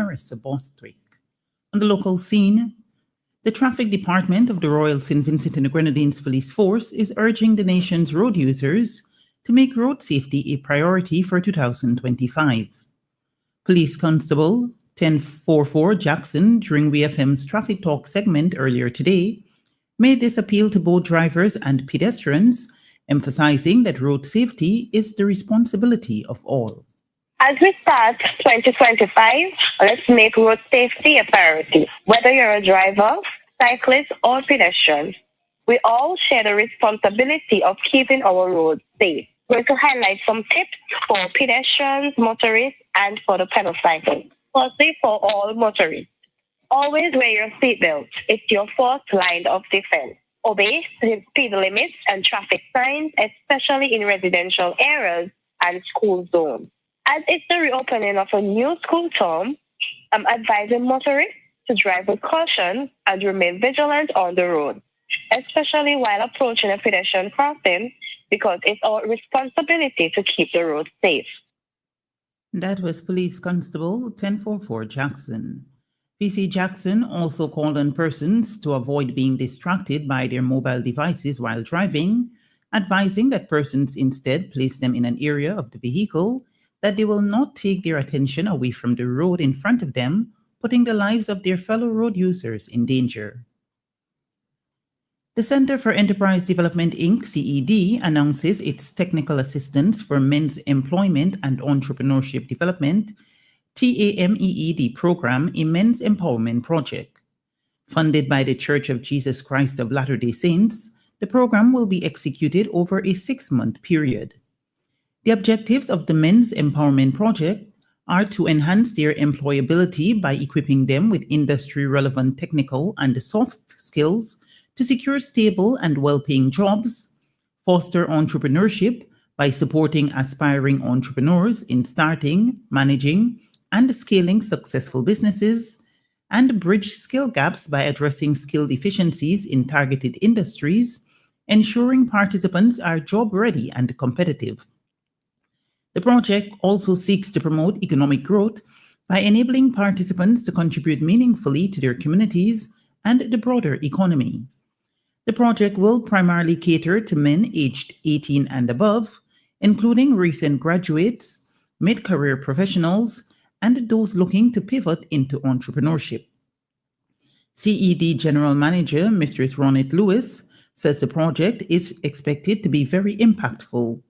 Naressa Bostwick. On the local scene, the Traffic Department of the Royal St. Vincent and the Grenadines Police Force is urging the nation's road users to make road safety a priority for 2025. Police Constable 1044 Jackson, during WFM's Traffic Talk segment earlier today, made this appeal to both drivers and pedestrians, emphasizing that road safety is the responsibility of all. As we start 2025, let's make road safety a priority. Whether you're a driver, cyclist, or pedestrian, we all share the responsibility of keeping our roads safe. We're going to highlight some tips for pedestrians, motorists, and for the pedestrians. Firstly, for all motorists, always wear your seatbelt. It's your first line of defense. Obey speed limits and traffic signs, especially in residential areas and school zones. As it's the reopening of a new school term, I'm advising motorists to drive with caution and remain vigilant on the road, especially while approaching a pedestrian crossing, because it's our responsibility to keep the road safe. That was Police Constable 1044 Jackson. PC Jackson also called on persons to avoid being distracted by their mobile devices while driving, advising that persons instead place them in an area of the vehicle that they will not take their attention away from the road in front of them, putting the lives of their fellow road users in danger. The Center for Enterprise Development, Inc., CED, announces its Technical Assistance for Men's Employment and Entrepreneurship Development, TAMEED program, a men's empowerment project. Funded by the Church of Jesus Christ of Latter-day Saints, the program will be executed over a 6-month period. The objectives of the Men's Empowerment Project are to enhance their employability by equipping them with industry-relevant technical and soft skills to secure stable and well-paying jobs, foster entrepreneurship by supporting aspiring entrepreneurs in starting, managing, and scaling successful businesses, and bridge skill gaps by addressing skill deficiencies in targeted industries, ensuring participants are job-ready and competitive. The project also seeks to promote economic growth by enabling participants to contribute meaningfully to their communities and the broader economy. The project will primarily cater to men aged 18 and above, including recent graduates, mid-career professionals, and those looking to pivot into entrepreneurship. CED General Manager Mistress Ronit Lewis says the project is expected to be very impactful.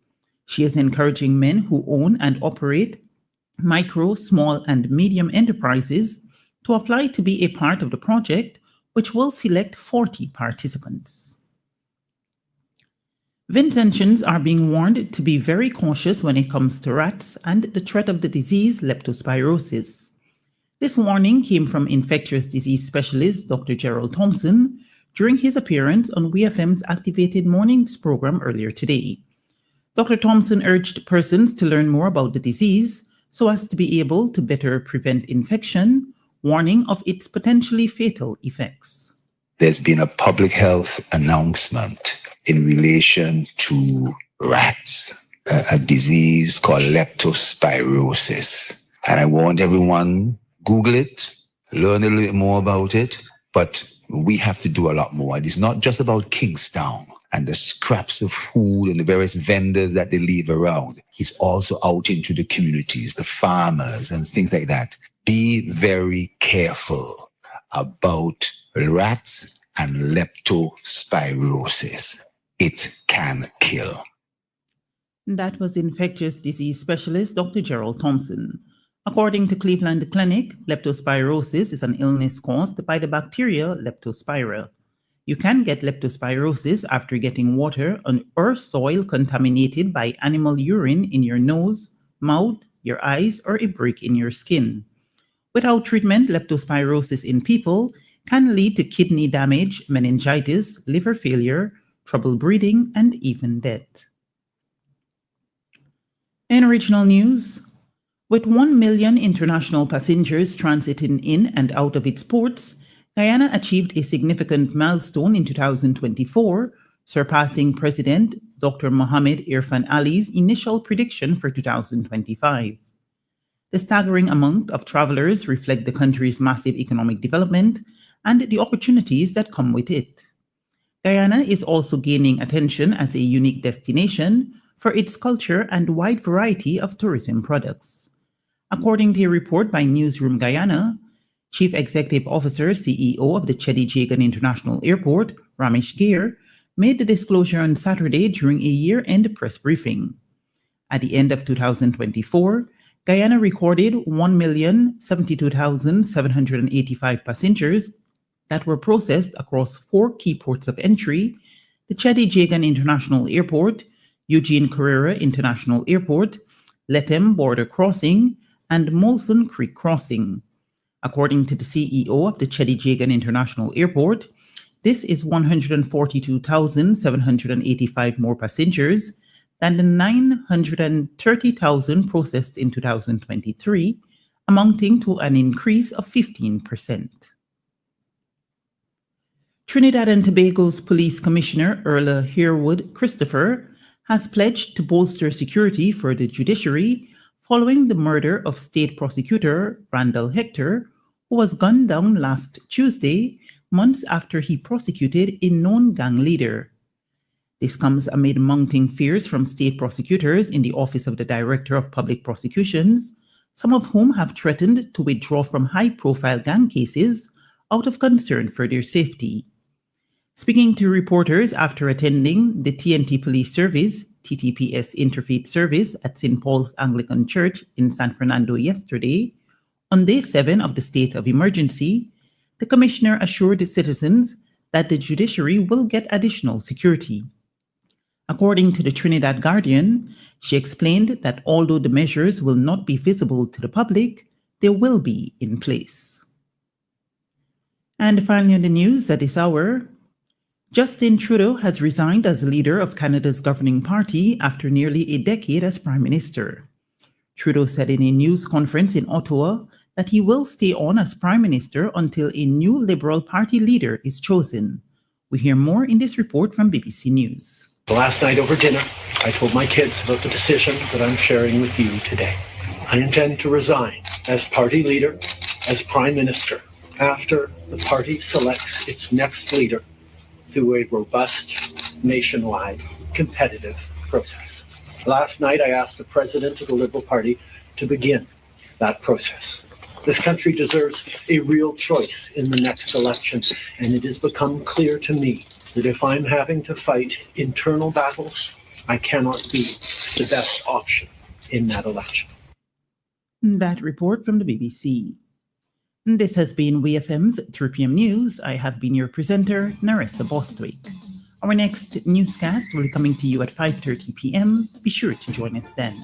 She is encouraging men who own and operate micro, small, and medium enterprises to apply to be a part of the project, which will select 40 participants. Vincentians are being warned to be very cautious when it comes to rats and the threat of the disease leptospirosis. This warning came from infectious disease specialist Dr. Gerald Thompson during his appearance on WFM's Activated Mornings program earlier today. Dr. Thompson urged persons to learn more about the disease so as to be able to better prevent infection, warning of its potentially fatal effects. There's been a public health announcement in relation to rats, a disease called leptospirosis. And I want everyone, Google it, learn a little bit more about it, but we have to do a lot more. It is not just about Kingstown and the scraps of food and the various vendors that they leave around. It's also out into the communities, the farmers and things like that. Be very careful about rats and leptospirosis. It can kill. That was infectious disease specialist Dr. Gerald Thompson. According to Cleveland Clinic, leptospirosis is an illness caused by the bacteria Leptospira. You can get leptospirosis after getting water or soil contaminated by animal urine in your nose, mouth, your eyes, or a break in your skin. Without treatment, leptospirosis in people can lead to kidney damage, meningitis, liver failure, trouble breathing, and even death. In regional news, with 1 million international passengers transiting in and out of its ports, Guyana achieved a significant milestone in 2024, surpassing President Dr. Mohamed Irfan Ali's initial prediction for 2025. The staggering amount of travelers reflect the country's massive economic development and the opportunities that come with it. Guyana is also gaining attention as a unique destination for its culture and wide variety of tourism products. According to a report by Newsroom Guyana, Chief Executive Officer CEO of the Cheddi Jagan International Airport, Ramesh Gair, made the disclosure on Saturday during a year-end press briefing. At the end of 2024, Guyana recorded 1,072,785 passengers that were processed across 4 key ports of entry: the Cheddi Jagan International Airport, Eugene Carrera International Airport, Lethem Border Crossing, and Molson Creek Crossing. According to the CEO of the Cheddi Jagan International Airport, this is 142,785 more passengers than the 930,000 processed in 2023, amounting to an increase of 15%. Trinidad and Tobago's Police Commissioner Erla Harewood Christopher has pledged to bolster security for the judiciary following the murder of State Prosecutor Randall Hector, who was gunned down last Tuesday, months after he prosecuted a known gang leader. This comes amid mounting fears from state prosecutors in the Office of the Director of Public Prosecutions, some of whom have threatened to withdraw from high-profile gang cases out of concern for their safety. Speaking to reporters after attending the TNT Police Service, TTPS Interfaith Service at St. Paul's Anglican Church in San Fernando yesterday, on day 7 of the state of emergency, the commissioner assured the citizens that the judiciary will get additional security. According to the Trinidad Guardian, she explained that although the measures will not be visible to the public, they will be in place. And finally on the news at this hour, Justin Trudeau has resigned as leader of Canada's governing party after nearly a decade as Prime Minister. Trudeau said in a news conference in Ottawa that he will stay on as Prime Minister until a new Liberal Party leader is chosen. We hear more in this report from BBC News. Last night over dinner, I told my kids about the decision that I'm sharing with you today. I intend to resign as party leader, as Prime Minister, after the party selects its next leader through a robust, nationwide, competitive process. Last night, I asked the President of the Liberal Party to begin that process. This country deserves a real choice in the next election, and it has become clear to me that if I'm having to fight internal battles, I cannot be the best option in that election. That report from the BBC. This has been WFM's 3 p.m. News. I have been your presenter, Naressa Bostwick. Our next newscast will be coming to you at 5:30 p.m. Be sure to join us then.